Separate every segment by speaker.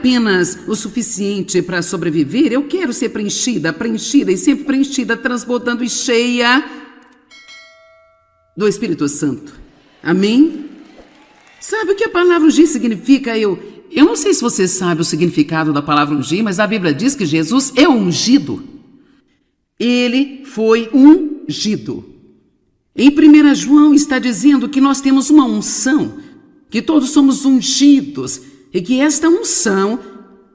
Speaker 1: apenas o suficiente para sobreviver. Eu quero ser preenchida, preenchida e sempre preenchida, transbordando e cheia do Espírito Santo. Amém? Sabe o que a palavra ungir significa? Eu não sei se você sabe o significado da palavra ungir, mas a Bíblia diz que Jesus é ungido. Ele foi ungido. Em 1 João está dizendo que nós temos uma unção, que todos somos ungidos e que esta unção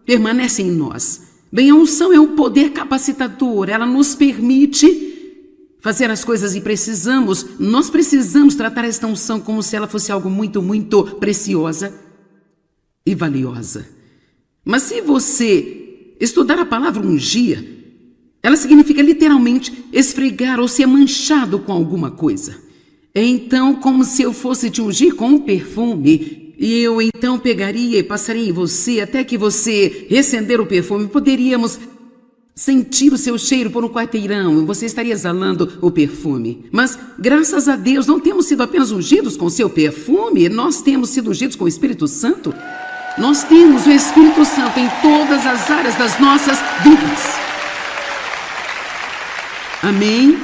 Speaker 1: permanece em nós. Bem, a unção é o poder capacitador, ela nos permite fazer as coisas e nós precisamos tratar esta unção como se ela fosse algo muito, muito preciosa e valiosa. Mas se você estudar a palavra ungir, ela significa literalmente esfregar ou ser manchado com alguma coisa. É então como se eu fosse te ungir com um perfume, e eu então pegaria e passaria em você até que você recender o perfume. Poderíamos sentir o seu cheiro por um quarteirão e você estaria exalando o perfume. Mas, graças a Deus, não temos sido apenas ungidos com o seu perfume, nós temos sido ungidos com o Espírito Santo. Nós temos o Espírito Santo em todas as áreas das nossas vidas. Amém?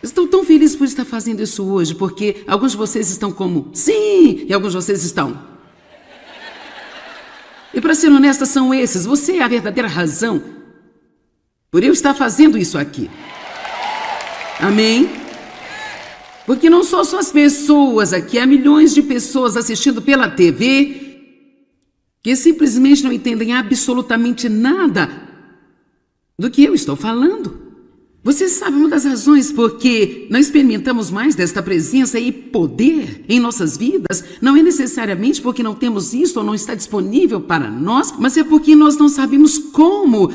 Speaker 1: Estou tão feliz por estar fazendo isso hoje, porque alguns de vocês estão como sim, e alguns de vocês estão. E para ser honesta, são esses. Você é a verdadeira razão por eu estar fazendo isso aqui. Amém? Porque não só são as pessoas aqui, há milhões de pessoas assistindo pela TV que simplesmente não entendem absolutamente nada do que eu estou falando. Você sabe uma das razões porque não experimentamos mais desta presença e poder em nossas vidas? Não é necessariamente porque não temos isso ou não está disponível para nós, mas é porque nós não sabemos como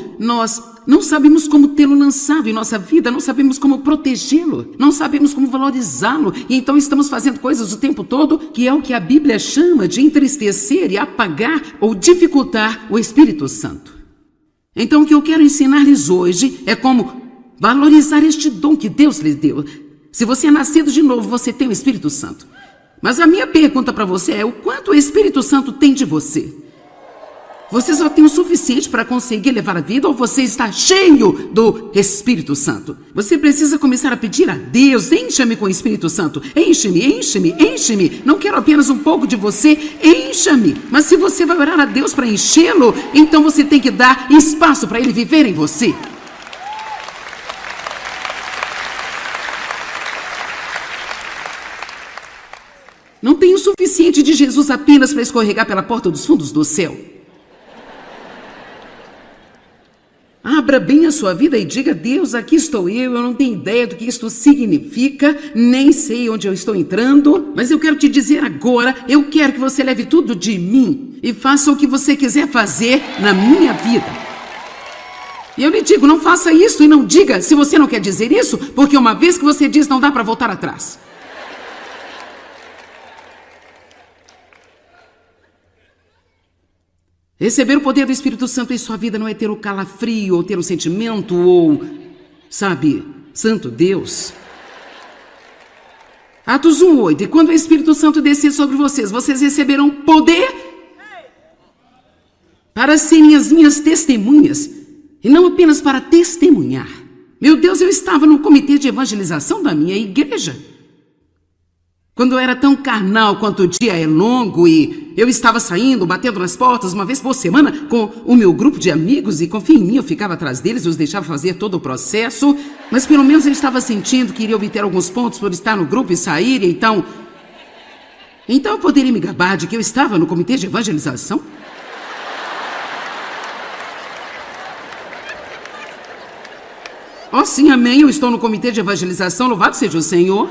Speaker 1: tê-lo lançado em nossa vida, não sabemos como protegê-lo, não sabemos como valorizá-lo, e então estamos fazendo coisas o tempo todo que é o que a Bíblia chama de entristecer e apagar ou dificultar o Espírito Santo. Então o que eu quero ensinar-lhes hoje é como valorizar este dom que Deus lhe deu. Se você é nascido de novo, você tem o Espírito Santo. Mas a minha pergunta para você é: o quanto o Espírito Santo tem de você? Você só tem o suficiente para conseguir levar a vida, ou você está cheio do Espírito Santo? Você precisa começar a pedir a Deus: encha-me com o Espírito Santo, enche-me, enche-me, enche-me. Não quero apenas um pouco de você, encha-me. Mas se você vai orar a Deus para enchê-lo, então você tem que dar espaço para ele viver em você. Não tem o suficiente de Jesus apenas para escorregar pela porta dos fundos do céu. Abra bem a sua vida e diga: Deus, aqui estou eu não tenho ideia do que isto significa, nem sei onde eu estou entrando, mas eu quero te dizer agora, eu quero que você leve tudo de mim e faça o que você quiser fazer na minha vida. E eu lhe digo, não faça isso e não diga se você não quer dizer isso, porque uma vez que você diz, não dá para voltar atrás. Receber o poder do Espírito Santo em sua vida não é ter o calafrio, ou ter o sentimento, ou, sabe, Santo Deus. Atos 1:8, e quando o Espírito Santo descer sobre vocês, vocês receberão poder para serem as minhas testemunhas, e não apenas para testemunhar. Meu Deus, eu estava no comitê de evangelização da minha igreja. Quando eu era tão carnal quanto o dia é longo e eu estava saindo, batendo nas portas uma vez por semana com o meu grupo de amigos e confia em mim, eu ficava atrás deles, eu os deixava fazer todo o processo, mas pelo menos eu estava sentindo que iria obter alguns pontos por estar no grupo e sair, e então eu poderia me gabar de que eu estava no comitê de evangelização? Oh sim, amém, eu estou no comitê de evangelização, louvado seja o Senhor.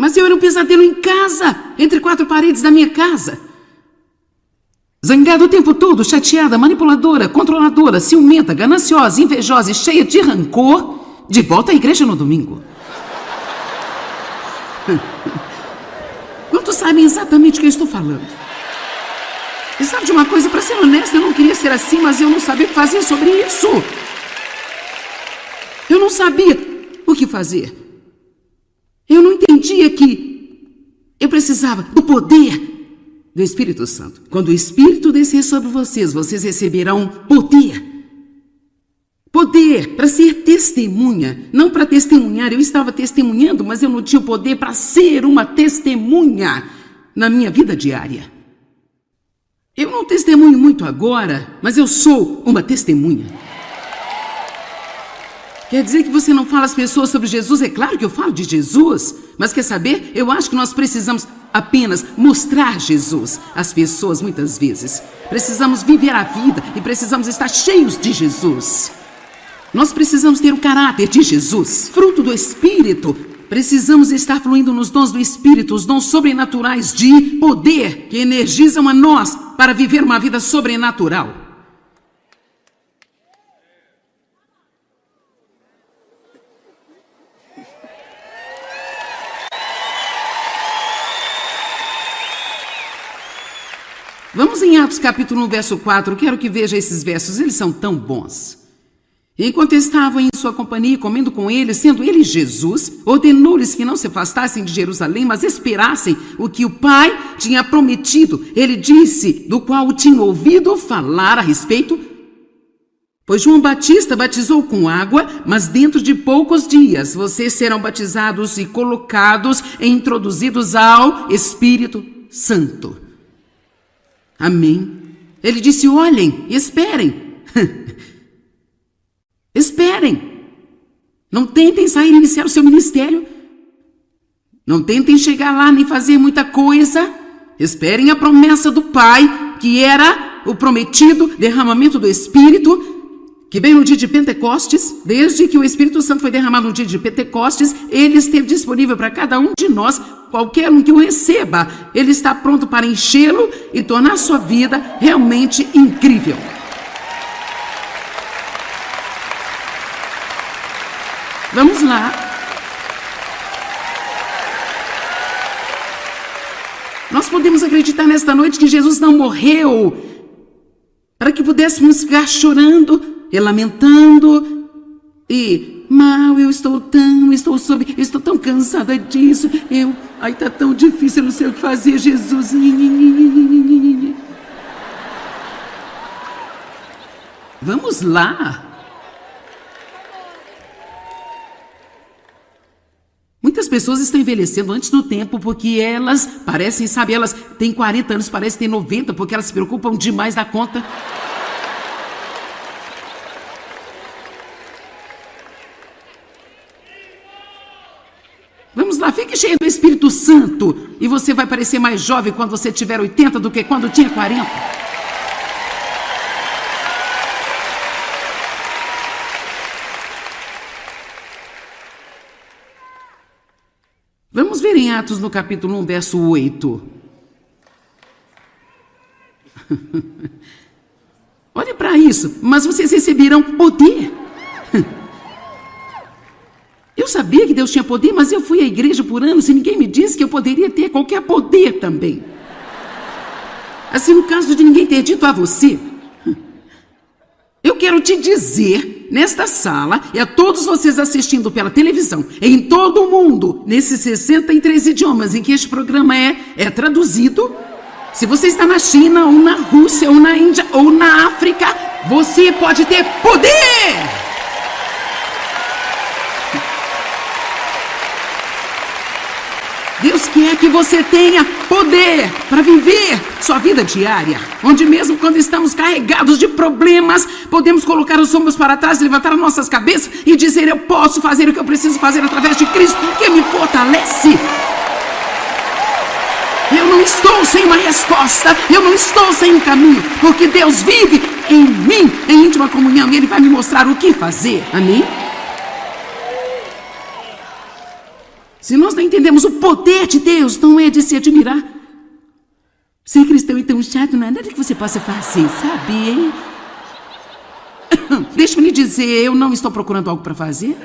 Speaker 1: Mas eu era um pesadelo em casa, entre quatro paredes da minha casa. Zangada o tempo todo, chateada, manipuladora, controladora, ciumenta, gananciosa, invejosa e cheia de rancor, de volta à igreja no domingo. Quantos sabem exatamente o que eu estou falando? E sabe de uma coisa, para ser honesta, eu não queria ser assim, mas eu não sabia o que fazer sobre isso. Eu não sabia o que fazer. Eu não entendia que Eu precisava do poder do Espírito Santo. Quando o Espírito descer sobre vocês, vocês receberão poder. Poder para ser testemunha, não para testemunhar. Eu estava testemunhando, mas eu não tinha o poder para ser uma testemunha na minha vida diária. Eu não testemunho muito agora, mas eu sou uma testemunha. Quer dizer que você não fala às pessoas sobre Jesus? É claro que eu falo de Jesus, mas quer saber? Eu acho que nós precisamos apenas mostrar Jesus às pessoas muitas vezes. Precisamos viver a vida e precisamos estar cheios de Jesus. Nós precisamos ter o caráter de Jesus, fruto do Espírito. Precisamos estar fluindo nos dons do Espírito, os dons sobrenaturais de poder que energizam a nós para viver uma vida sobrenatural. Vamos em Atos capítulo 1, verso 4. Quero que veja esses versos, eles são tão bons. Enquanto estavam em sua companhia, comendo com ele, sendo ele Jesus, ordenou-lhes que não se afastassem de Jerusalém, mas esperassem o que o Pai tinha prometido. Ele disse, do qual tinha ouvido falar a respeito. Pois João Batista batizou com água, mas dentro de poucos dias vocês serão batizados e colocados e introduzidos ao Espírito Santo. Amém. Ele disse, olhem e esperem. Esperem. Não tentem sair e iniciar o seu ministério. Não tentem chegar lá nem fazer muita coisa. Esperem a promessa do Pai, que era o prometido derramamento do Espírito, que veio no dia de Pentecostes. Desde que o Espírito Santo foi derramado no dia de Pentecostes, ele esteve disponível para cada um de nós. Qualquer um que o receba, ele está pronto para enchê-lo e tornar a sua vida realmente incrível. Vamos lá. Nós podemos acreditar nesta noite que Jesus não morreu para que pudéssemos ficar chorando e lamentando e mal, eu estou tão cansada disso, ai, tá tão difícil, eu não sei o que fazer, Jesus. Vamos lá. Muitas pessoas estão envelhecendo antes do tempo porque elas parecem, sabe, elas têm 40 anos, parecem ter 90, porque elas se preocupam demais da conta. Vamos lá, fique cheio do Espírito Santo e você vai parecer mais jovem quando você tiver 80 do que quando tinha 40. Vamos ver em Atos no capítulo 1, verso 8. Olhe para isso, mas vocês receberão poder. Eu sabia que Deus tinha poder, mas eu fui à igreja por anos e ninguém me disse que eu poderia ter qualquer poder também. Assim, no caso de ninguém ter dito a você, eu quero te dizer, nesta sala, e a todos vocês assistindo pela televisão, em todo o mundo, nesses 63 idiomas em que este programa é traduzido, se você está na China, ou na Rússia, ou na Índia, ou na África, você pode ter poder! Deus quer que você tenha poder para viver sua vida diária, onde mesmo quando estamos carregados de problemas, podemos colocar os ombros para trás, levantar as nossas cabeças e dizer, eu posso fazer o que eu preciso fazer através de Cristo, que me fortalece. Eu não estou sem uma resposta, eu não estou sem um caminho, porque Deus vive em mim, em íntima comunhão, e Ele vai me mostrar o que fazer. Amém? Se nós não entendemos o poder de Deus, não é de se admirar. Ser cristão é tão chato, não é nada que você possa fazer, sabe, hein? Deixa-me lhe dizer, eu não estou procurando algo para fazer.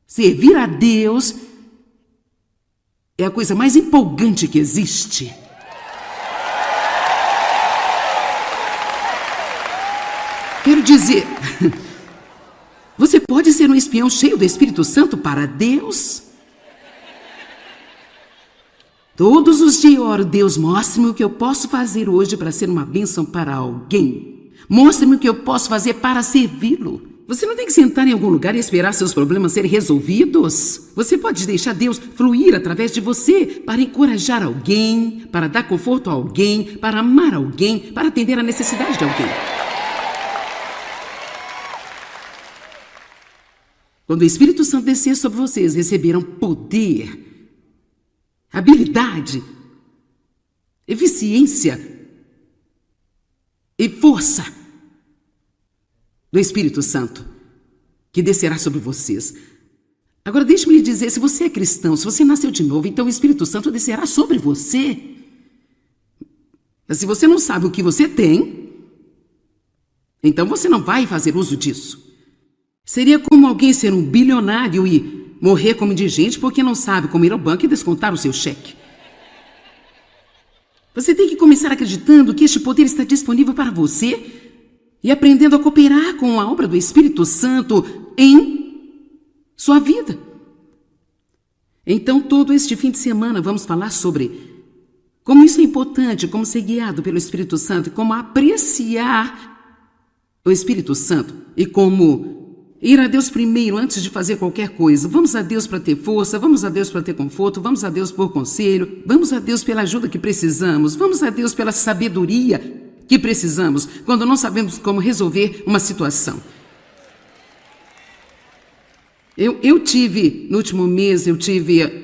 Speaker 1: Servir a Deus é a coisa mais empolgante que existe. Quero dizer... Você pode ser um espião cheio do Espírito Santo para Deus. Todos os dias eu oro: Deus, mostre-me o que eu posso fazer hoje para ser uma bênção para alguém. Mostre-me o que eu posso fazer para servi-lo. Você não tem que sentar em algum lugar e esperar seus problemas serem resolvidos. Você pode deixar Deus fluir através de você para encorajar alguém, para dar conforto a alguém, para amar alguém, para atender a necessidade de alguém. Quando o Espírito Santo descer sobre vocês, receberão poder, habilidade, eficiência e força do Espírito Santo, que descerá sobre vocês. Agora deixe-me lhe dizer, se você é cristão, se você nasceu de novo, então o Espírito Santo descerá sobre você. Mas se você não sabe o que você tem, então você não vai fazer uso disso. Seria como alguém ser um bilionário e morrer como indigente porque não sabe como ir ao banco e descontar o seu cheque. Você tem que começar acreditando que este poder está disponível para você e aprendendo a cooperar com a obra do Espírito Santo em sua vida. Então, todo este fim de semana vamos falar sobre como isso é importante, como ser guiado pelo Espírito Santo, e como apreciar o Espírito Santo e como ir a Deus primeiro antes de fazer qualquer coisa. Vamos a Deus para ter força, vamos a Deus para ter conforto, vamos a Deus por conselho, vamos a Deus pela ajuda que precisamos, vamos a Deus pela sabedoria que precisamos quando não sabemos como resolver uma situação. Eu tive, no último mês,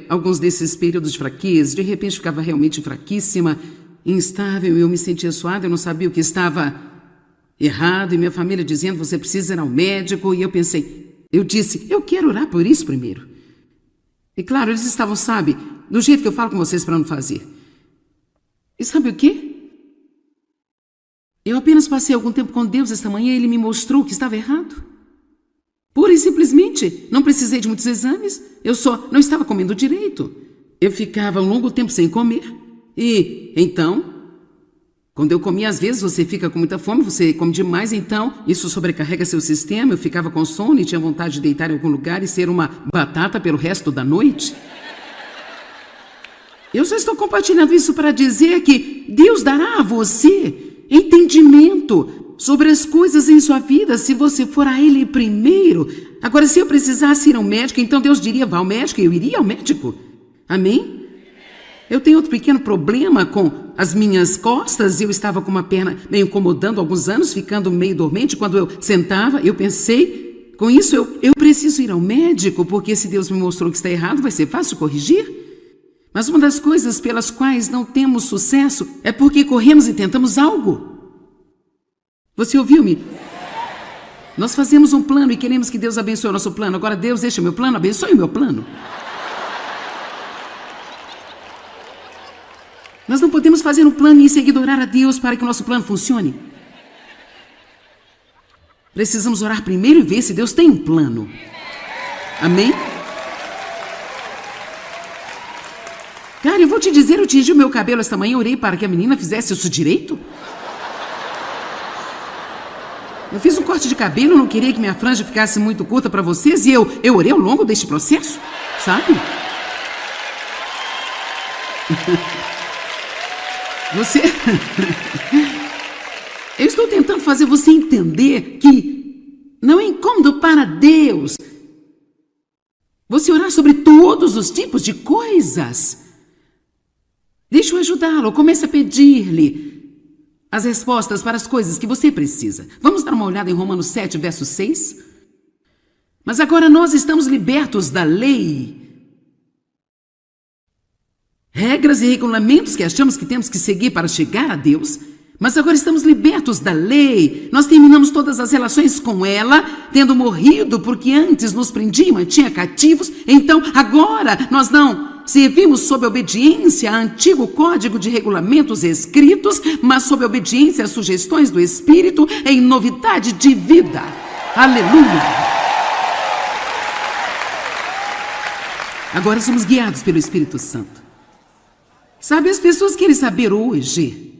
Speaker 1: alguns desses períodos de fraqueza. De repente ficava realmente fraquíssima, instável, eu me sentia suada, eu não sabia o que estava errado, e minha família dizendo: você precisa ir ao médico. E eu disse, eu quero orar por isso primeiro. E claro, eles estavam, do jeito que eu falo com vocês para não fazer. E sabe o quê? Eu apenas passei algum tempo com Deus esta manhã e Ele me mostrou que estava errado. Pura e simplesmente, não precisei de muitos exames, eu só não estava comendo direito. Eu ficava um longo tempo sem comer. E então, quando eu comia, às vezes você fica com muita fome, você come demais, então isso sobrecarrega seu sistema. Eu ficava com sono e tinha vontade de deitar em algum lugar e ser uma batata pelo resto da noite. Eu só estou compartilhando isso para dizer que Deus dará a você entendimento sobre as coisas em sua vida se você for a Ele primeiro. Agora, se eu precisasse ir ao médico, então Deus diria: vá ao médico, e eu iria ao médico. Amém? Eu tenho outro pequeno problema com as minhas costas. Eu estava com uma perna meio incomodando há alguns anos, ficando meio dormente. Quando eu sentava, eu pensei, com isso eu preciso ir ao médico, porque se Deus me mostrou que está errado, vai ser fácil corrigir. Mas uma das coisas pelas quais não temos sucesso é porque corremos e tentamos algo. Você ouviu-me? Nós fazemos um plano e queremos que Deus abençoe o nosso plano. Agora, Deus, deixa o meu plano, abençoe o meu plano. Nós não podemos fazer um plano e em seguida orar a Deus para que o nosso plano funcione. Precisamos orar primeiro e ver se Deus tem um plano. Amém? Cara, eu vou te dizer, eu tingi o meu cabelo esta manhã, orei para que a menina fizesse isso direito. Eu fiz um corte de cabelo, não queria que minha franja ficasse muito curta para vocês, e eu orei ao longo deste processo, sabe? Eu estou tentando fazer você entender que não é incômodo para Deus você orar sobre todos os tipos de coisas. Deixa eu ajudá-lo, comece a pedir-lhe as respostas para as coisas que você precisa. Vamos dar uma olhada em Romanos 7, verso 6? Mas agora nós estamos libertos da lei, regras e regulamentos que achamos que temos que seguir para chegar a Deus. Mas agora estamos libertos da lei. Nós terminamos todas as relações com ela, tendo morrido porque antes nos prendia e mantinha cativos. Então agora nós não servimos sob obediência a antigo código de regulamentos escritos, mas sob obediência às sugestões do Espírito em novidade de vida. Aleluia! Agora somos guiados pelo Espírito Santo. Sabe, as pessoas querem saber hoje.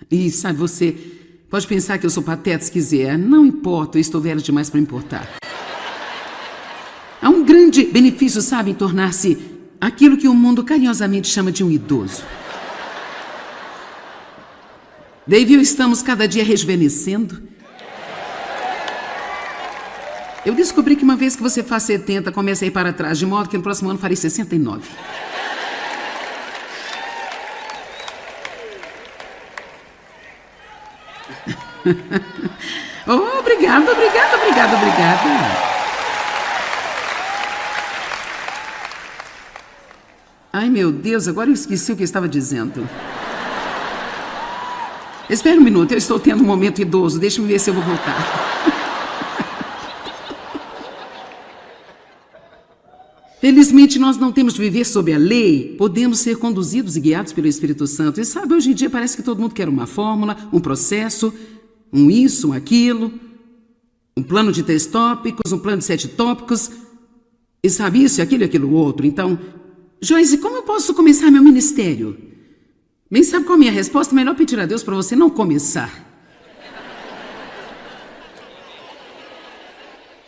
Speaker 1: E sabe, você Pode pensar que eu sou pateta se quiser. Não importa, eu estou velha demais para importar. Há um grande benefício, sabe, em tornar-se aquilo que o mundo carinhosamente chama de um idoso. Dave e eu estamos cada dia rejuvenescendo. Eu descobri que uma vez que você faz 70, começa a ir para trás, de modo que no próximo ano farei 69. Oh, obrigada. Ai, meu Deus, agora eu esqueci o que eu estava dizendo. Espera um minuto, eu estou tendo um momento idoso. Deixa-me ver se eu vou voltar. Felizmente, nós não temos de viver sob a lei. Podemos ser conduzidos e guiados pelo Espírito Santo. E sabe, hoje em dia parece que todo mundo quer uma fórmula, um processo, um isso, um aquilo, um plano de 3 tópicos, um plano de 7 tópicos. E sabe isso, aquilo e aquilo outro. Então, Joyce, como eu posso começar meu ministério? Bem, sabe qual é a minha resposta? Melhor pedir a Deus para você não começar.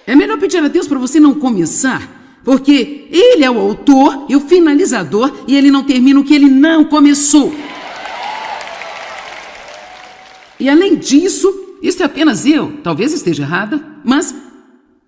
Speaker 1: É melhor pedir a Deus para você não começar. Porque Ele é o autor e o finalizador e Ele não termina o que Ele não começou. E além disso, isso é apenas eu, talvez esteja errada, mas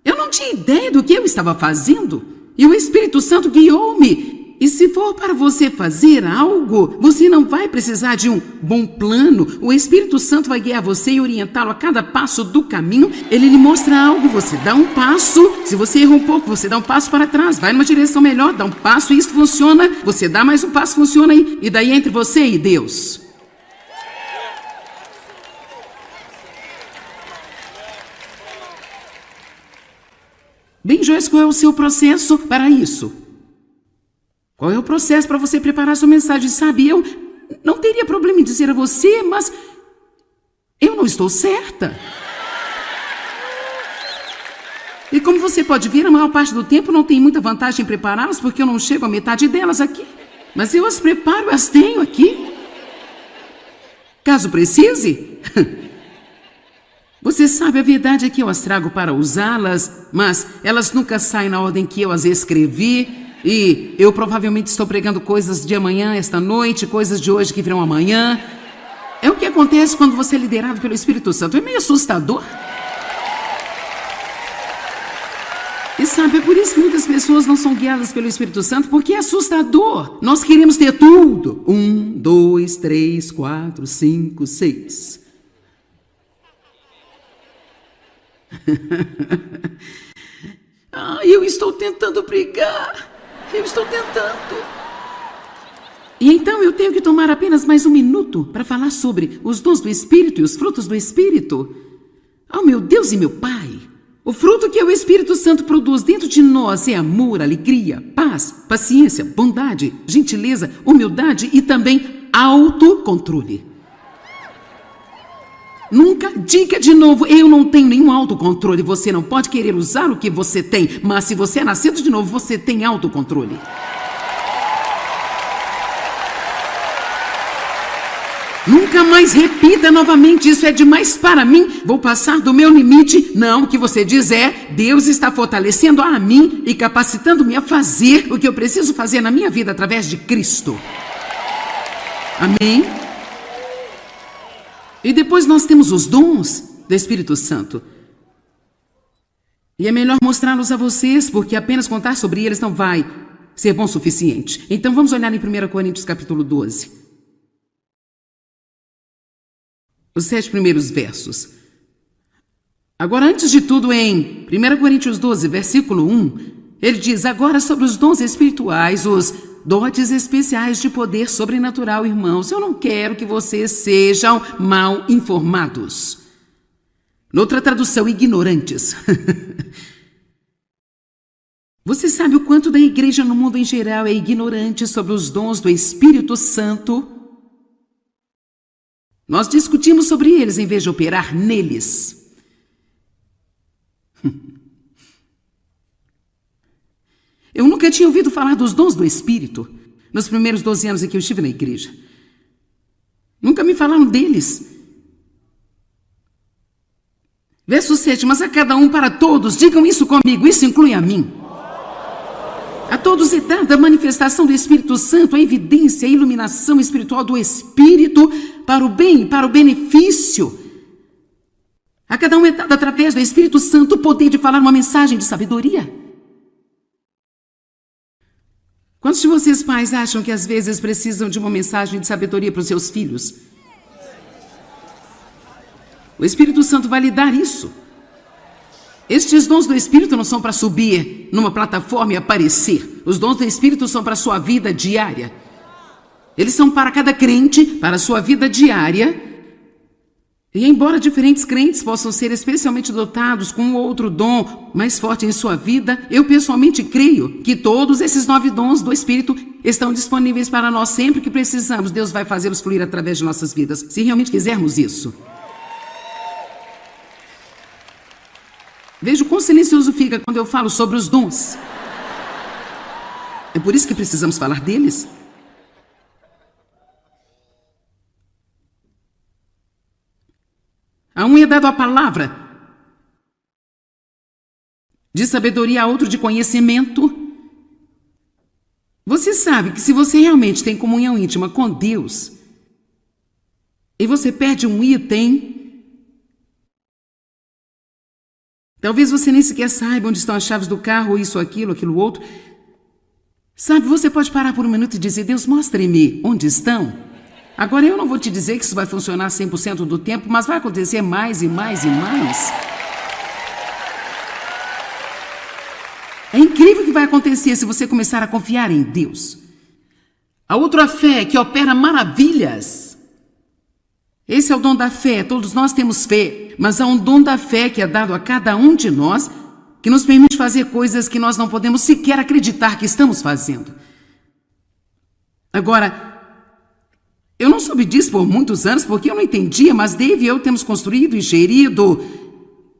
Speaker 1: eu não tinha ideia do que eu estava fazendo. E o Espírito Santo guiou-me. E se for para você fazer algo, você não vai precisar de um bom plano. O Espírito Santo vai guiar você e orientá-lo a cada passo do caminho. Ele lhe mostra algo, você dá um passo. Se você erra um pouco, você dá um passo para trás. Vai numa direção melhor, dá um passo e isso funciona. Você dá mais um passo, funciona aí. E daí entre você e Deus. Bem, Joyce, qual é o seu processo para isso? Qual é o processo para você preparar sua mensagem? Sabe, eu não teria problema em dizer a você, mas eu não estou certa. E como você pode ver, a maior parte do tempo não tem muita vantagem em prepará-las, porque eu não chego à metade delas aqui. Mas eu as preparo, as tenho aqui. Caso precise. Você sabe, a verdade é que eu as trago para usá-las, mas elas nunca saem na ordem que eu as escrevi. E eu provavelmente estou pregando coisas de amanhã, esta noite, coisas de hoje que virão amanhã. É o que acontece quando você é liderado pelo Espírito Santo. É meio assustador. E sabe, é por isso que muitas pessoas não são guiadas pelo Espírito Santo, porque é assustador. Nós queremos ter tudo. 1, 2, 3, 4, 5, 6. Eu estou tentando brigar. Eu estou tentando. E então eu tenho que tomar apenas mais um minuto para falar sobre os dons do Espírito e os frutos do Espírito. Oh, meu Deus e meu Pai! O fruto que o Espírito Santo produz dentro de nós é amor, alegria, paz, paciência, bondade, gentileza, humildade e também autocontrole. Nunca diga de novo, eu não tenho nenhum autocontrole. Você não pode querer usar o que você tem, mas se você é nascido de novo, você tem autocontrole. Nunca mais repita novamente, isso é demais para mim, vou passar do meu limite. Não, o que você diz é, Deus está fortalecendo a mim e capacitando-me a fazer o que eu preciso fazer na minha vida através de Cristo. Amém? E depois nós temos os dons do Espírito Santo. E é melhor mostrá-los a vocês, porque apenas contar sobre eles não vai ser bom o suficiente. Então vamos olhar em 1 Coríntios capítulo 12. Os 7 primeiros versos. Agora, antes de tudo, em 1 Coríntios 12, versículo 1, ele diz, agora sobre os dons espirituais, os dotes especiais de poder sobrenatural, irmãos, eu não quero que vocês sejam mal informados. Noutra tradução, ignorantes. Você sabe o quanto da igreja no mundo em geral é ignorante sobre os dons do Espírito Santo? Nós discutimos sobre eles em vez de operar neles. Eu nunca tinha ouvido falar dos dons do Espírito nos primeiros 12 anos em que eu estive na igreja. Nunca me falaram deles. Verso 7, mas a cada um para todos, digam isso comigo, isso inclui a mim. A todos é dada a manifestação do Espírito Santo, a evidência, a iluminação espiritual do Espírito para o bem, para o benefício. A cada um é dado através do Espírito Santo o poder de falar uma mensagem de sabedoria. Quantos de vocês pais acham que às vezes precisam de uma mensagem de sabedoria para os seus filhos? O Espírito Santo vai lhe dar isso. Estes dons do Espírito não são para subir numa plataforma e aparecer. Os dons do Espírito são para a sua vida diária. Eles são para cada crente, para a sua vida diária. E embora diferentes crentes possam ser especialmente dotados com um outro dom mais forte em sua vida, eu pessoalmente creio que todos esses 9 dons do Espírito estão disponíveis para nós sempre que precisamos. Deus vai fazê-los fluir através de nossas vidas, se realmente quisermos isso. Veja o quão silencioso fica quando eu falo sobre os dons. É por isso que precisamos falar deles. A um é dado a palavra de sabedoria, a outro de conhecimento. Você sabe que se você realmente tem comunhão íntima com Deus e você perde um item, talvez você nem sequer saiba onde estão as chaves do carro, isso, aquilo outro. Sabe, você pode parar por um minuto e dizer: Deus, mostre-me onde estão. Agora, eu não vou te dizer que isso vai funcionar 100% do tempo, mas vai acontecer mais e mais e mais. É incrível o que vai acontecer se você começar a confiar em Deus. A outra fé que opera maravilhas. Esse é o dom da fé. Todos nós temos fé, mas há um dom da fé que é dado a cada um de nós que nos permite fazer coisas que nós não podemos sequer acreditar que estamos fazendo. Agora, eu não soube disso por muitos anos porque eu não entendia, mas Dave e eu temos construído e gerido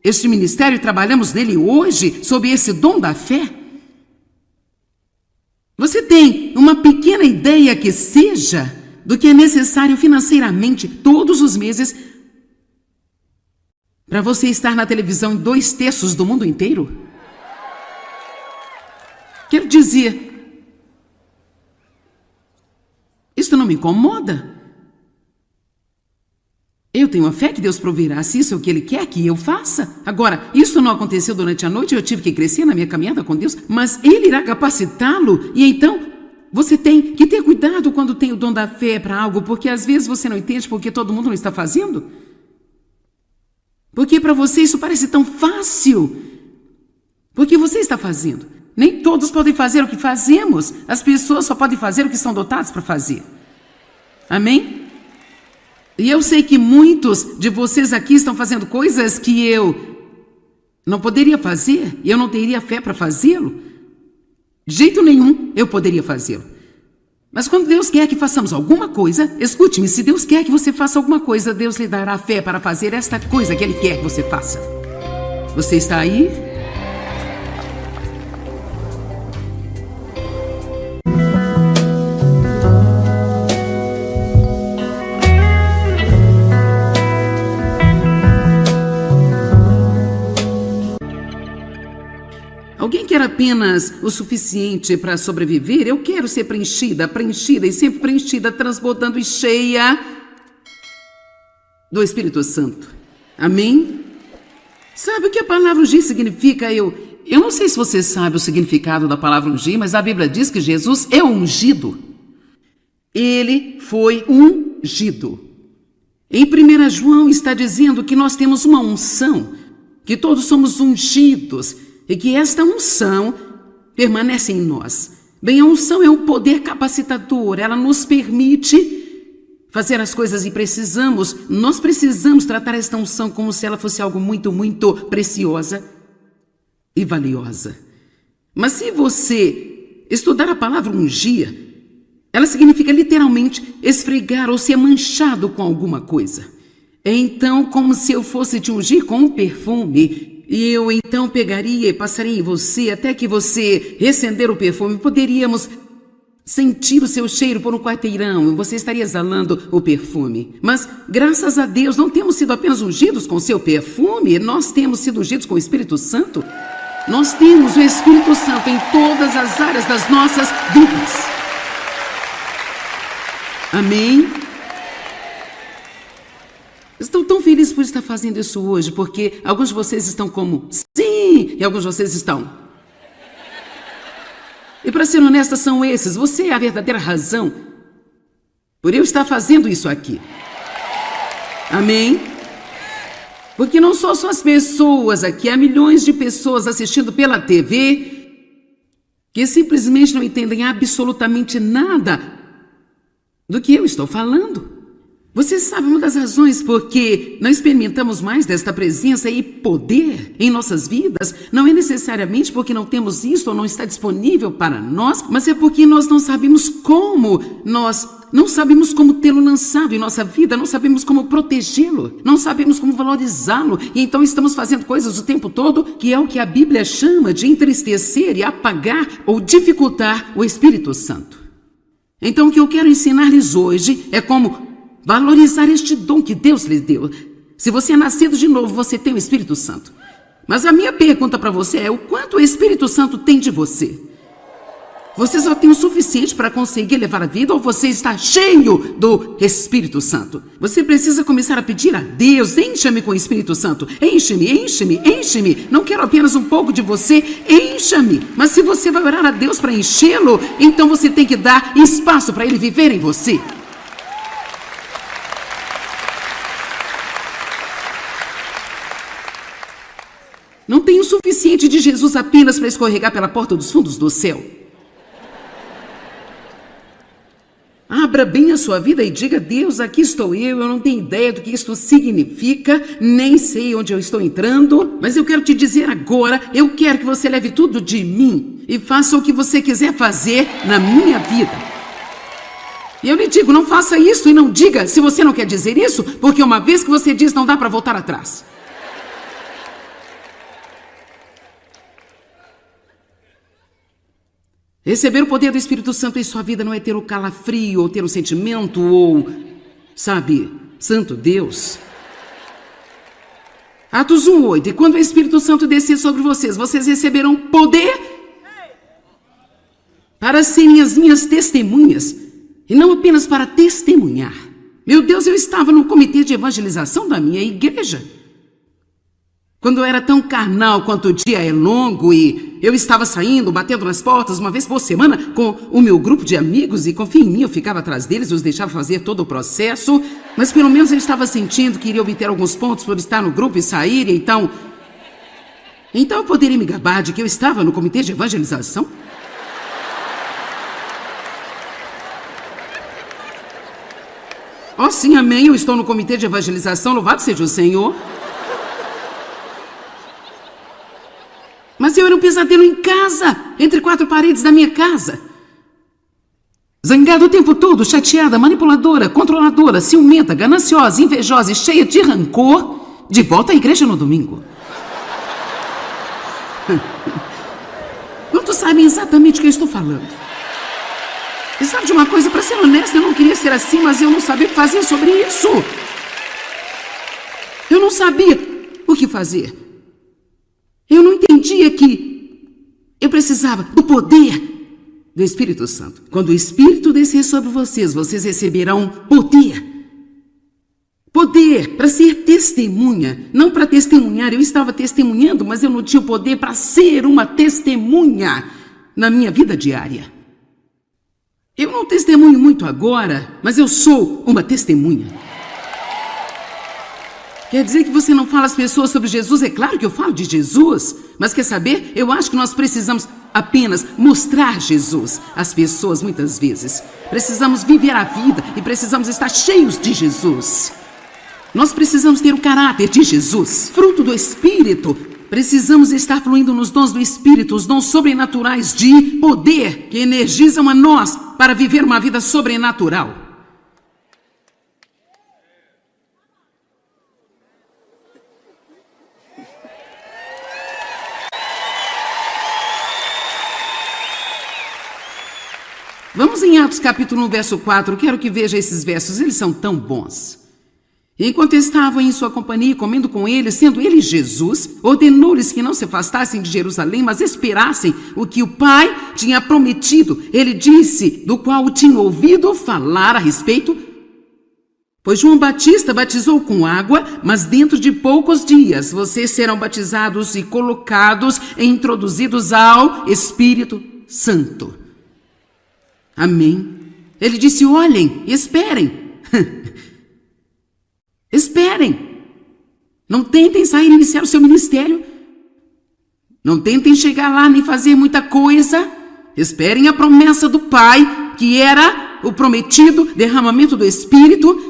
Speaker 1: este ministério e trabalhamos nele hoje sob esse dom da fé. Você tem uma pequena ideia que seja do que é necessário financeiramente todos os meses para você estar na televisão em 2/3 do mundo inteiro? Quero dizer, isso não me incomoda. Eu tenho a fé que Deus proverá, se isso é o que Ele quer que eu faça. Agora, isso não aconteceu durante a noite, eu tive que crescer na minha caminhada com Deus, mas Ele irá capacitá-lo. E então, você tem que ter cuidado quando tem o dom da fé para algo, porque às vezes você não entende porque todo mundo não está fazendo. Porque para você isso parece tão fácil. Porque você está fazendo. Nem todos podem fazer o que fazemos. As pessoas só podem fazer o que são dotadas para fazer. Amém? E eu sei que muitos de vocês aqui estão fazendo coisas que eu não poderia fazer. E eu não teria fé para fazê-lo. De jeito nenhum eu poderia fazê-lo. Mas quando Deus quer que façamos alguma coisa, escute-me, se Deus quer que você faça alguma coisa, Deus lhe dará fé para fazer esta coisa que Ele quer que você faça. Você está aí? Alguém quer apenas o suficiente para sobreviver? Eu quero ser preenchida e sempre preenchida, transbordando e cheia do Espírito Santo. Amém? Sabe o que a palavra ungir significa? Eu não sei se você sabe o significado da palavra ungir, mas a Bíblia diz que Jesus é ungido. Ele foi ungido. Em 1 João está dizendo que nós temos uma unção, que todos somos ungidos, e que esta unção permanece em nós. Bem, a unção é um poder capacitador, ela nos permite fazer as coisas e nós precisamos tratar esta unção como se ela fosse algo muito, muito preciosa e valiosa. Mas se você estudar a palavra ungir, ela significa literalmente esfregar ou ser manchado com alguma coisa. É então como se eu fosse te ungir com um perfume. E eu então pegaria e passaria em você até que você recender o perfume. Poderíamos sentir o seu cheiro por um quarteirão, você estaria exalando o perfume. Mas, graças a Deus, não temos sido apenas ungidos com o seu perfume, nós temos sido ungidos com o Espírito Santo. Nós temos o Espírito Santo em todas as áreas das nossas vidas. Amém? Estou tão feliz por estar fazendo isso hoje, porque alguns de vocês estão como sim, e alguns de vocês estão. E para ser honesta, são esses. Você é a verdadeira razão por eu estar fazendo isso aqui. Amém? Porque não só são as pessoas aqui, há milhões de pessoas assistindo pela TV que simplesmente não entendem absolutamente nada do que eu estou falando. Você sabe uma das razões por que não experimentamos mais desta presença e poder em nossas vidas? Não é necessariamente porque não temos isso ou não está disponível para nós, mas é porque nós não sabemos como tê-lo lançado em nossa vida, não sabemos como protegê-lo, não sabemos como valorizá-lo, e então estamos fazendo coisas o tempo todo que é o que a Bíblia chama de entristecer e apagar ou dificultar o Espírito Santo. Então o que eu quero ensinar-lhes hoje é como valorizar este dom que Deus lhe deu. Se você é nascido de novo, você tem o Espírito Santo. Mas a minha pergunta para você é: o quanto o Espírito Santo tem de você? Você só tem o suficiente para conseguir levar a vida ou você está cheio do Espírito Santo? Você precisa começar a pedir a Deus: encha-me com o Espírito Santo. Enche-me, enche-me, enche-me. Não quero apenas um pouco de você, encha-me. Mas se você vai orar a Deus para enchê-lo, então você tem que dar espaço para ele viver em você. Não tem o suficiente de Jesus apenas para escorregar pela porta dos fundos do céu. Abra bem a sua vida e diga: Deus, aqui estou eu não tenho ideia do que isto significa, nem sei onde eu estou entrando, mas eu quero te dizer agora, eu quero que você leve tudo de mim e faça o que você quiser fazer na minha vida. E eu lhe digo, não faça isso e não diga se você não quer dizer isso, porque uma vez que você diz, não dá para voltar atrás. Receber o poder do Espírito Santo em sua vida não é ter o calafrio, ou ter o sentimento, ou, sabe, Santo Deus. Atos 1:8, e quando o Espírito Santo descer sobre vocês, vocês receberão poder para serem as minhas testemunhas, e não apenas para testemunhar. Meu Deus, eu estava no comitê de evangelização da minha igreja. Quando eu era tão carnal quanto o dia é longo e eu estava saindo, batendo nas portas uma vez por semana com o meu grupo de amigos e confia em mim, eu ficava atrás deles, os deixava fazer todo o processo, mas pelo menos eu estava sentindo que iria obter alguns pontos por estar no grupo e sair, então eu poderia me gabar de que eu estava no comitê de evangelização? Oh sim, amém, eu estou no comitê de evangelização, louvado seja o Senhor. Mas eu era um pesadelo em casa, entre quatro paredes da minha casa. Zangada o tempo todo, chateada, manipuladora, controladora, ciumenta, gananciosa, invejosa e cheia de rancor, de volta à igreja no domingo. Quantos sabem exatamente o que eu estou falando? E sabe de uma coisa, para ser honesta, eu não queria ser assim, mas eu não sabia o que fazer sobre isso. Eu não sabia o que fazer. Eu não entendia que eu precisava do poder do Espírito Santo. Quando o Espírito descer sobre vocês, vocês receberão poder. Poder para ser testemunha, não para testemunhar. Eu estava testemunhando, mas eu não tinha o poder para ser uma testemunha na minha vida diária. Eu não testemunho muito agora, mas eu sou uma testemunha. Quer dizer que você não fala às pessoas sobre Jesus? É claro que eu falo de Jesus, mas quer saber? Eu acho que nós precisamos apenas mostrar Jesus às pessoas muitas vezes. Precisamos viver a vida e precisamos estar cheios de Jesus. Nós precisamos ter o caráter de Jesus, fruto do Espírito. Precisamos estar fluindo nos dons do Espírito, os dons sobrenaturais de poder que energizam a nós para viver uma vida sobrenatural. Vamos em Atos capítulo 1, verso 4. Quero que veja esses versos, eles são tão bons. Enquanto estavam em sua companhia, comendo com ele, sendo ele Jesus, ordenou-lhes que não se afastassem de Jerusalém, mas esperassem o que o Pai tinha prometido. Ele disse, do qual tinha ouvido falar a respeito. Pois João Batista batizou com água, mas dentro de poucos dias vocês serão batizados e colocados e introduzidos ao Espírito Santo. Amém. Ele disse, olhem, esperem. Esperem. Não tentem sair e iniciar o seu ministério. Não tentem chegar lá nem fazer muita coisa. Esperem a promessa do Pai, que era o prometido derramamento do Espírito,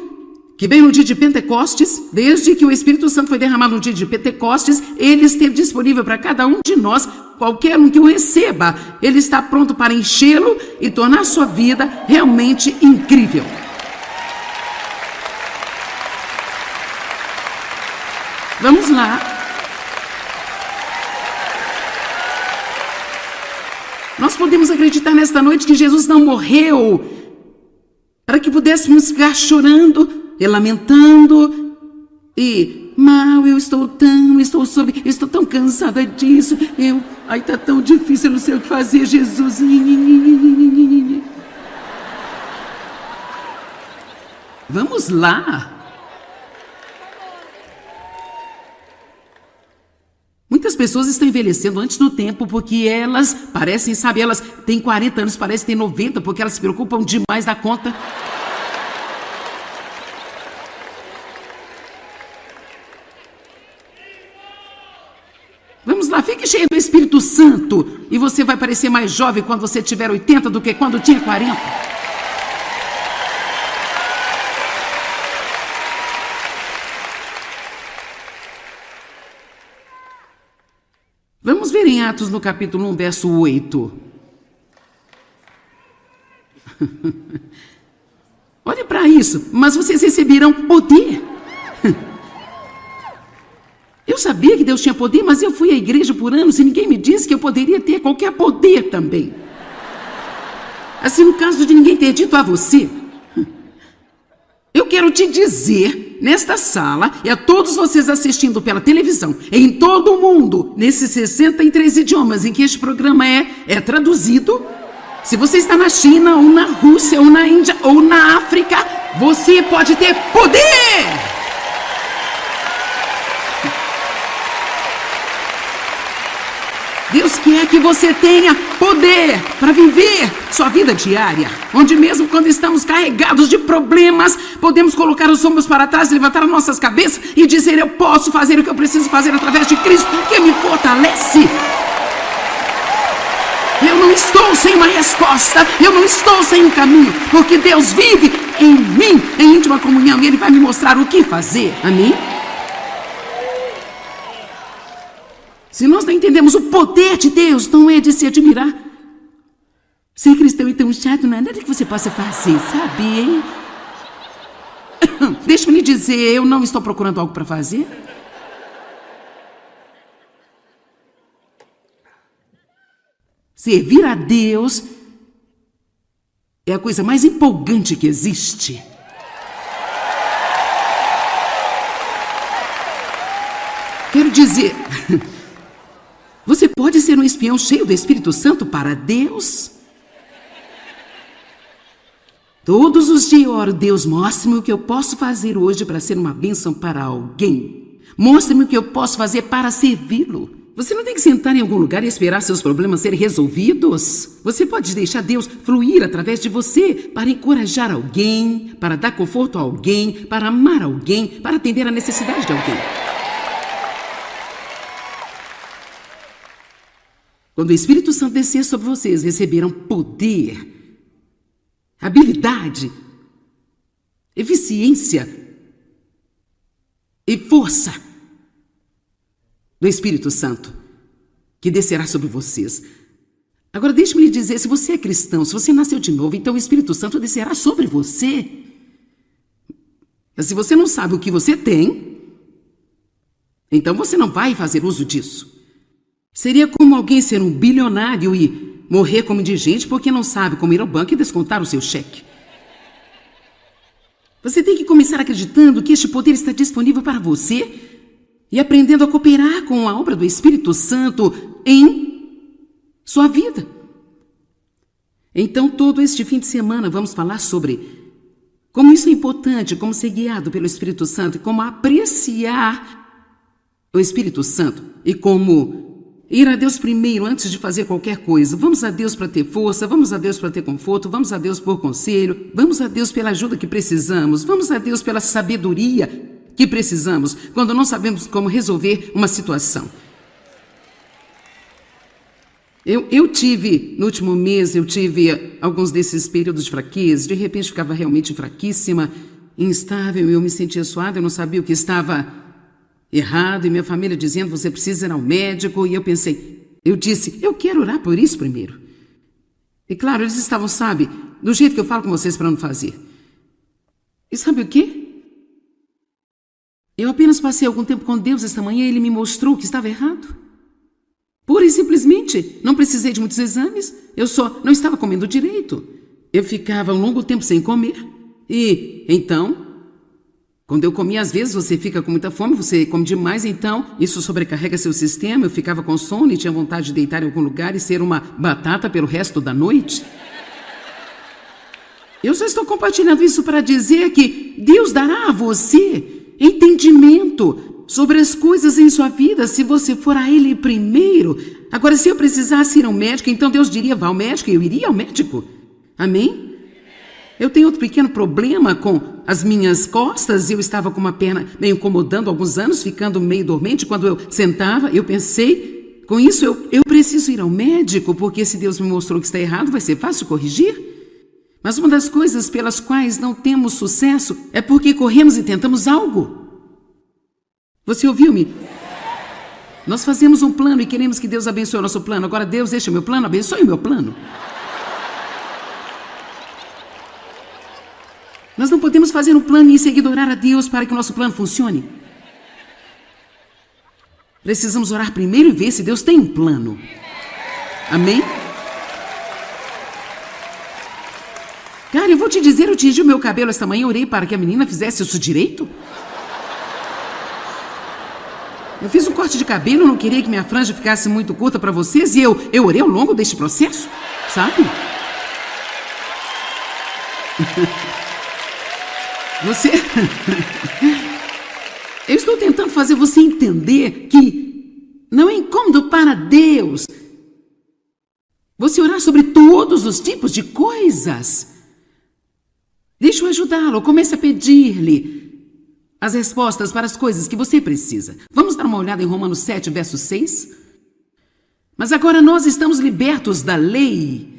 Speaker 1: que veio no dia de Pentecostes. Desde que o Espírito Santo foi derramado no dia de Pentecostes, ele esteve disponível para cada um de nós, qualquer um que o receba. Ele está pronto para enchê-lo e tornar a sua vida realmente incrível. Vamos lá. Nós podemos acreditar nesta noite que Jesus não morreu para que pudéssemos ficar chorando e lamentando e mal, eu estou tão cansada disso, tá tão difícil, eu não sei o que fazer, Jesus. Vamos lá. Muitas pessoas estão envelhecendo antes do tempo porque elas parecem, elas têm 40 anos, parecem ter 90, porque elas se preocupam demais da conta. Vamos lá, fique cheio do Espírito Santo e você vai parecer mais jovem quando você tiver 80 do que quando tinha 40. Vamos ver em Atos no capítulo 1, verso 8. Olhe para isso. Mas vocês receberam poder. Eu sabia que Deus tinha poder, mas eu fui à igreja por anos e ninguém me disse que eu poderia ter qualquer poder também. Assim, no caso de ninguém ter dito a você, eu quero te dizer, nesta sala, e a todos vocês assistindo pela televisão, em todo o mundo, nesses 63 idiomas em que este programa é traduzido, se você está na China, ou na Rússia, ou na Índia, ou na África, você pode ter poder! Deus quer que você tenha poder para viver sua vida diária, onde mesmo quando estamos carregados de problemas, podemos colocar os ombros para trás, levantar as nossas cabeças e dizer, eu posso fazer o que eu preciso fazer através de Cristo, que me fortalece. Eu não estou sem uma resposta, eu não estou sem um caminho, porque Deus vive em mim, em íntima comunhão, e Ele vai me mostrar o que fazer. Amém? Se nós não entendemos o poder de Deus, não é de se admirar. Ser cristão é tão chato, não é nada que você possa fazer, sabe, hein? Deixa-me lhe dizer, eu não estou procurando algo para fazer. Servir a Deus é a coisa mais empolgante que existe. Quero dizer... Você pode ser um espião cheio do Espírito Santo para Deus? Todos os dias eu oro, Deus, mostre-me o que eu posso fazer hoje para ser uma bênção para alguém. Mostre-me o que eu posso fazer para servi-lo. Você não tem que sentar em algum lugar e esperar seus problemas serem resolvidos. Você pode deixar Deus fluir através de você para encorajar alguém, para dar conforto a alguém, para amar alguém, para atender a necessidade de alguém. Quando o Espírito Santo descer sobre vocês, receberam poder, habilidade, eficiência e força do Espírito Santo, que descerá sobre vocês. Agora, deixe-me lhe dizer, se você é cristão, se você nasceu de novo, então o Espírito Santo descerá sobre você. Mas se você não sabe o que você tem, então você não vai fazer uso disso. Seria como alguém ser um bilionário e morrer como indigente porque não sabe como ir ao banco e descontar o seu cheque. Você tem que começar acreditando que este poder está disponível para você e aprendendo a cooperar com a obra do Espírito Santo em sua vida. Então, todo este fim de semana vamos falar sobre como isso é importante, como ser guiado pelo Espírito Santo e como apreciar o Espírito Santo e como ir a Deus primeiro antes de fazer qualquer coisa. Vamos a Deus para ter força, vamos a Deus para ter conforto, vamos a Deus por conselho, vamos a Deus pela ajuda que precisamos, vamos a Deus pela sabedoria que precisamos quando não sabemos como resolver uma situação. Eu tive, no último mês, alguns desses períodos de fraqueza, de repente ficava realmente fraquíssima, instável, eu me sentia suada, eu não sabia o que estava errado, e minha família dizendo, você precisa ir ao médico, e eu disse, eu quero orar por isso primeiro. E claro, eles estavam, sabe, do jeito que eu falo com vocês para não fazer. E sabe o quê? Eu apenas passei algum tempo com Deus esta manhã e Ele me mostrou que estava errado. Pura e simplesmente, não precisei de muitos exames, eu só não estava comendo direito. Eu ficava um longo tempo sem comer. E, então, quando eu comia, às vezes você fica com muita fome, você come demais, então isso sobrecarrega seu sistema. Eu ficava com sono e tinha vontade de deitar em algum lugar e ser uma batata pelo resto da noite. Eu só estou compartilhando isso para dizer que Deus dará a você entendimento sobre as coisas em sua vida, se você for a Ele primeiro. Agora, se eu precisasse ir ao médico, então Deus diria, vá ao médico, e eu iria ao médico. Amém? Eu tenho outro pequeno problema com as minhas costas, eu estava com uma perna meio incomodando há alguns anos, ficando meio dormente. Quando eu sentava, eu pensei, com isso eu preciso ir ao médico, porque se Deus me mostrou que está errado, vai ser fácil corrigir. Mas uma das coisas pelas quais não temos sucesso é porque corremos e tentamos algo. Você ouviu-me? Nós fazemos um plano e queremos que Deus abençoe o nosso plano. Agora, Deus, deixa o meu plano, abençoe o meu plano. Nós não podemos fazer um plano e em seguida orar a Deus para que o nosso plano funcione. Precisamos orar primeiro e ver se Deus tem um plano. Amém? Cara, eu vou te dizer, eu tingi o meu cabelo esta manhã, orei para que a menina fizesse isso direito. Eu fiz um corte de cabelo, não queria que minha franja ficasse muito curta para vocês, e eu orei ao longo deste processo, sabe? Eu estou tentando fazer você entender que não é incômodo para Deus você orar sobre todos os tipos de coisas. Deixa eu ajudá-lo, comece a pedir-lhe as respostas para as coisas que você precisa. Vamos dar uma olhada em Romanos 7, verso 6? Mas agora nós estamos libertos da lei.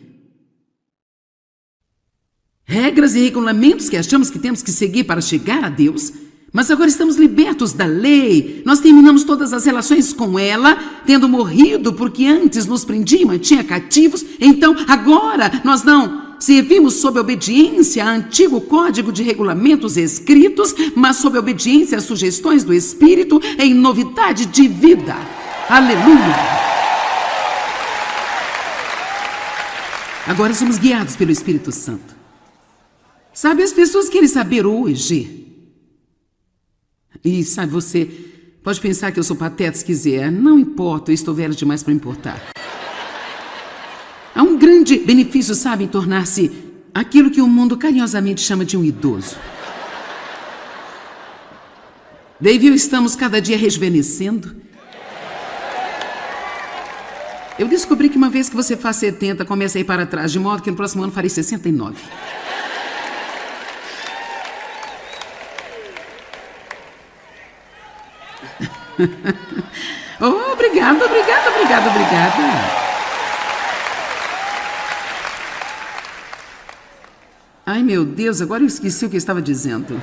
Speaker 1: Regras e regulamentos que achamos que temos que seguir para chegar a Deus. Mas agora estamos libertos da lei. Nós terminamos todas as relações com ela, tendo morrido porque antes nos prendia e mantinha cativos. Então, agora nós não servimos sob obediência a antigo código de regulamentos escritos, mas sob obediência às sugestões do Espírito em novidade de vida. Aleluia! Agora somos guiados pelo Espírito Santo. Sabe, as pessoas querem saber hoje. E sabe, você pode pensar que eu sou pateta se quiser. Não importa, eu estou velha demais para importar. Há um grande benefício, sabe, em tornar-se aquilo que o mundo carinhosamente chama de um idoso. Dave e eu estamos cada dia rejuvenescendo. Eu descobri que uma vez que você faz 70, começa a ir para trás, de modo que no próximo ano farei 69. Oh, obrigada. Ai, meu Deus, agora eu esqueci o que eu estava dizendo.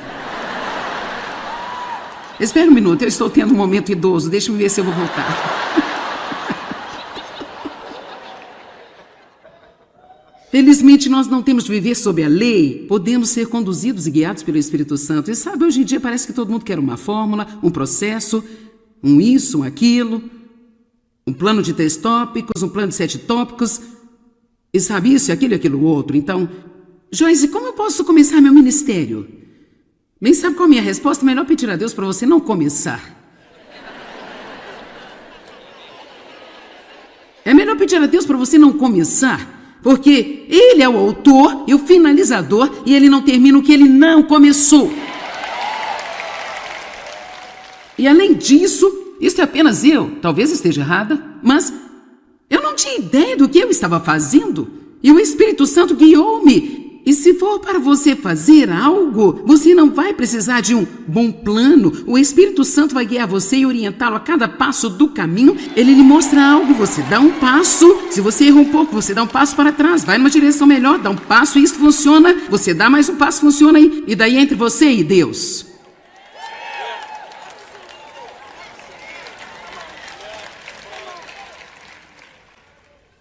Speaker 1: Espera um minuto, eu estou tendo um momento idoso, deixa-me ver se eu vou voltar. Felizmente, nós não temos de viver sob a lei, podemos ser conduzidos e guiados pelo Espírito Santo. E sabe, hoje em dia parece que todo mundo quer uma fórmula, um processo, um isso, um aquilo, um plano de 3 tópicos, um plano de 7 tópicos. E sabe isso, aquilo e aquilo outro. Então, Joyce, como eu posso começar meu ministério? Bem, sabe qual é a minha resposta? Melhor pedir a Deus para você não começar. É melhor pedir a Deus para você não começar, porque Ele é o autor e o finalizador e Ele não termina o que Ele não começou. E além disso, isso é apenas eu, talvez esteja errada, mas eu não tinha ideia do que eu estava fazendo e o Espírito Santo guiou-me. E se for para você fazer algo, você não vai precisar de um bom plano. O Espírito Santo vai guiar você e orientá-lo a cada passo do caminho. Ele lhe mostra algo, você dá um passo. Se você erra um pouco, você dá um passo para trás. Vai numa direção melhor, dá um passo e isso funciona. Você dá mais um passo, funciona e daí entre você e Deus.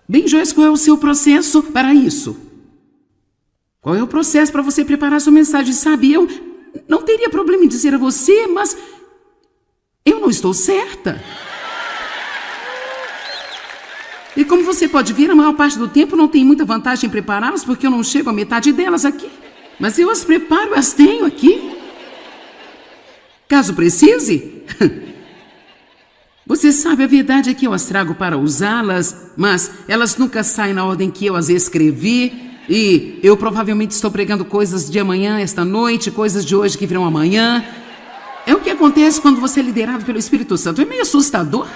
Speaker 1: Bem, Joyce, qual é o seu processo para isso? Qual é o processo para você preparar sua mensagem? Sabe, eu não teria problema em dizer a você, mas eu não estou certa. E como você pode ver, a maior parte do tempo não tem muita vantagem em prepará-las, porque eu não chego à metade delas aqui. Mas eu as preparo, as tenho aqui. Caso precise. Você sabe, a verdade é que eu as trago para usá-las, mas elas nunca saem na ordem que eu as escrevi. E eu provavelmente estou pregando coisas de amanhã, esta noite, coisas de hoje que virão amanhã. É o que acontece quando você é liderado pelo Espírito Santo. É meio assustador.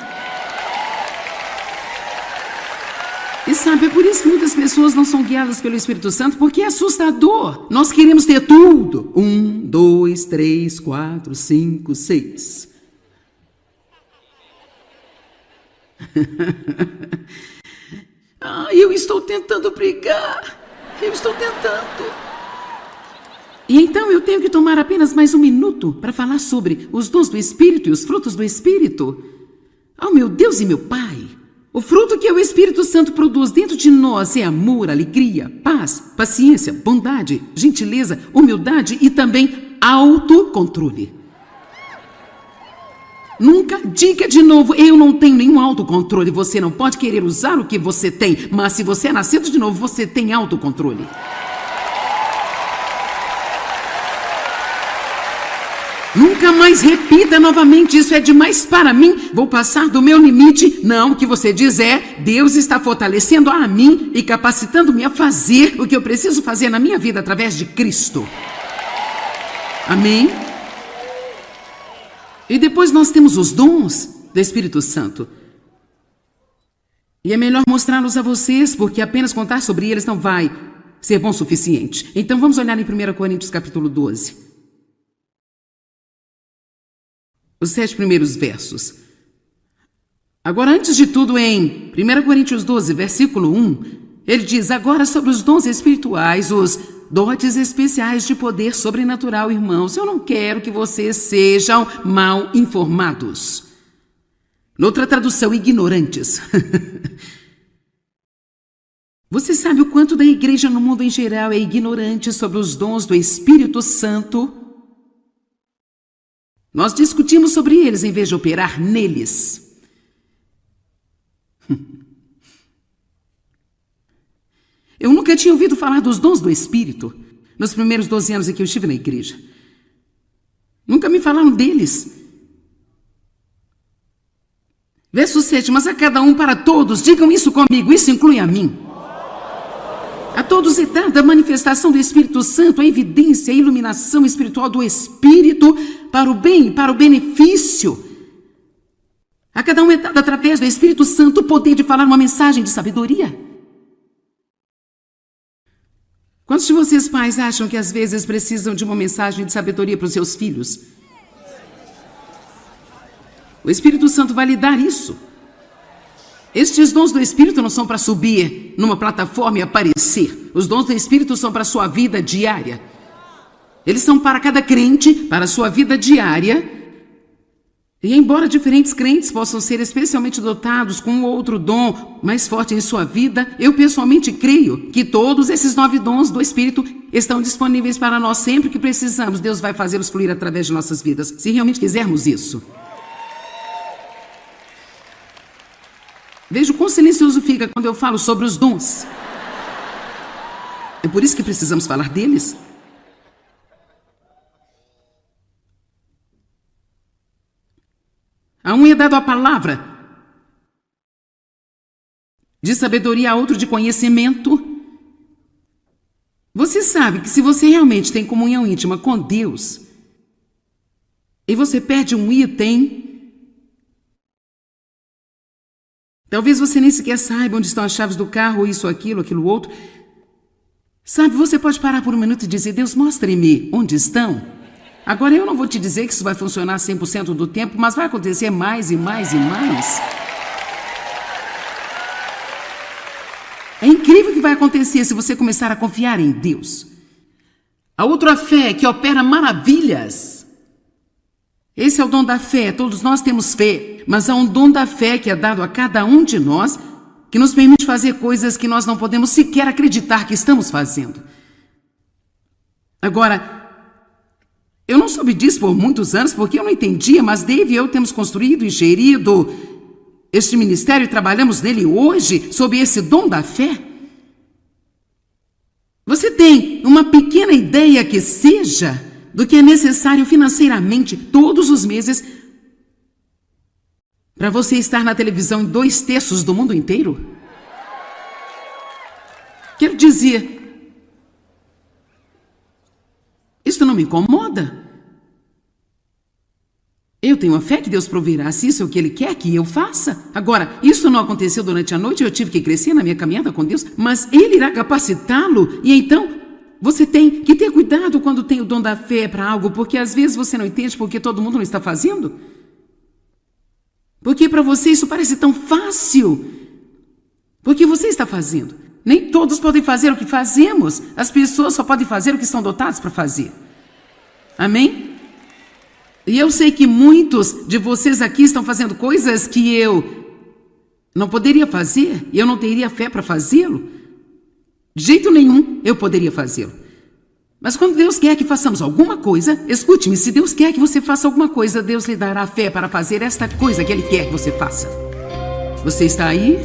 Speaker 1: E sabe, é por isso que muitas pessoas não são guiadas pelo Espírito Santo, porque é assustador. Nós queremos ter tudo. 1, 2, 3, 4, 5, 6. Eu estou tentando pregar. Eu estou tentando. E então eu tenho que tomar apenas mais um minuto para falar sobre os dons do Espírito e os frutos do Espírito. Oh, meu Deus e meu Pai! O fruto que o Espírito Santo produz dentro de nós é amor, alegria, paz, paciência, bondade, gentileza, humildade e também autocontrole. Nunca diga de novo, eu não tenho nenhum autocontrole. Você não pode querer usar o que você tem, mas se você é nascido de novo, você tem autocontrole. Nunca mais repita novamente, isso é demais para mim, vou passar do meu limite. Não, o que você diz é, Deus está fortalecendo a mim e capacitando-me a fazer o que eu preciso fazer na minha vida através de Cristo. Amém? E depois nós temos os dons do Espírito Santo. E é melhor mostrá-los a vocês, porque apenas contar sobre eles não vai ser bom o suficiente. Então vamos olhar em 1 Coríntios capítulo 12. Os 7 primeiros versos. Agora, antes de tudo, em 1 Coríntios 12, versículo 1, ele diz, agora sobre os dons espirituais, os dotes especiais de poder sobrenatural, irmãos, eu não quero que vocês sejam mal informados. Noutra tradução, ignorantes. Você sabe o quanto da igreja no mundo em geral é ignorante sobre os dons do Espírito Santo? Nós discutimos sobre eles em vez de operar neles. Eu nunca tinha ouvido falar dos dons do Espírito nos primeiros 12 anos em que eu estive na igreja. Nunca me falaram deles. Verso 7, mas a cada um para todos, digam isso comigo, isso inclui a mim. A todos é dada a manifestação do Espírito Santo, a evidência, a iluminação espiritual do Espírito para o bem, para o benefício. A cada um é dado através do Espírito Santo o poder de falar uma mensagem de sabedoria. Quantos de vocês pais acham que às vezes precisam de uma mensagem de sabedoria para os seus filhos? O Espírito Santo vai lhe dar isso. Estes dons do Espírito não são para subir numa plataforma e aparecer. Os dons do Espírito são para a sua vida diária. Eles são para cada crente, para a sua vida diária. E embora diferentes crentes possam ser especialmente dotados com um outro dom mais forte em sua vida, eu pessoalmente creio que todos esses 9 dons do Espírito estão disponíveis para nós sempre que precisamos. Deus vai fazê-los fluir através de nossas vidas, se realmente quisermos isso. Veja o quão silencioso fica quando eu falo sobre os dons. É por isso que precisamos falar deles. A um é dado a palavra de sabedoria, a outro de conhecimento. Você sabe que se você realmente tem comunhão íntima com Deus e você perde um item, talvez você nem sequer saiba onde estão as chaves do carro, isso, aquilo outro. Sabe, você pode parar por um minuto e dizer: Deus, mostre-me onde estão. Agora, eu não vou te dizer que isso vai funcionar 100% do tempo, mas vai acontecer mais e mais e mais. É incrível o que vai acontecer se você começar a confiar em Deus. A outra fé que opera maravilhas. Esse é o dom da fé. Todos nós temos fé, mas há um dom da fé que é dado a cada um de nós, que nos permite fazer coisas que nós não podemos sequer acreditar que estamos fazendo. Agora, eu não soube disso por muitos anos, porque eu não entendia, mas Dave e eu temos construído e gerido este ministério e trabalhamos nele hoje sob esse dom da fé. Você tem uma pequena ideia que seja do que é necessário financeiramente todos os meses para você estar na televisão em 2/3 do mundo inteiro? Quero dizer, isso não me incomoda. Eu tenho a fé que Deus proverá, se isso é o que Ele quer que eu faça. Agora, isso não aconteceu durante a noite, eu tive que crescer na minha caminhada com Deus, mas Ele irá capacitá-lo. E então, você tem que ter cuidado quando tem o dom da fé para algo, porque às vezes você não entende porque todo mundo não está fazendo. Porque para você isso parece tão fácil. Porque você está fazendo. Nem todos podem fazer o que fazemos. As pessoas só podem fazer o que estão dotadas para fazer. Amém? E eu sei que muitos de vocês aqui estão fazendo coisas que eu não poderia fazer, e eu não teria fé para fazê-lo. De jeito nenhum eu poderia fazê-lo. Mas quando Deus quer que façamos alguma coisa, escute-me, se Deus quer que você faça alguma coisa, Deus lhe dará fé para fazer esta coisa que Ele quer que você faça. Você está aí?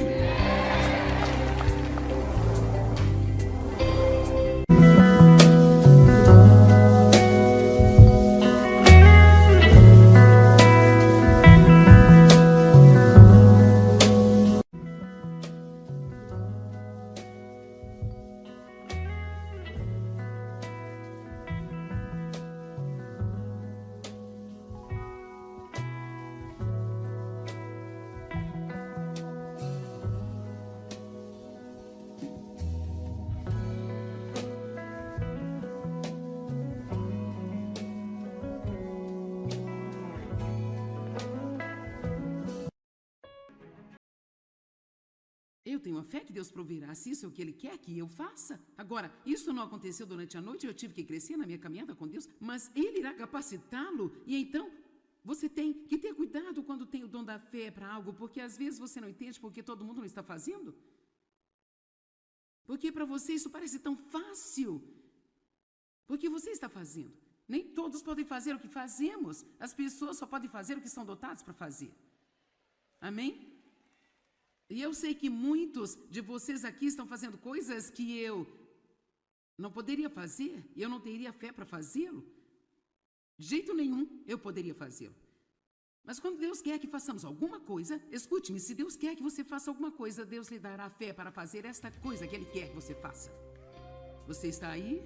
Speaker 1: Eu tenho a fé que Deus proverá, se isso é o que Ele quer que eu faça. Agora, isso não aconteceu durante a noite, eu tive que crescer na minha caminhada com Deus, mas Ele irá capacitá-lo. E então, você tem que ter cuidado quando tem o dom da fé para algo, porque às vezes você não entende porque todo mundo não está fazendo. Porque para você isso parece tão fácil. Porque você está fazendo. Nem todos podem fazer o que fazemos. As pessoas só podem fazer o que estão dotadas para fazer. Amém? E eu sei que muitos de vocês aqui estão fazendo coisas que eu não poderia fazer, e eu não teria fé para fazê-lo. De jeito nenhum eu poderia fazê-lo. Mas quando Deus quer que façamos alguma coisa, escute-me, se Deus quer que você faça alguma coisa, Deus lhe dará fé para fazer esta coisa que Ele quer que você faça. Você está aí?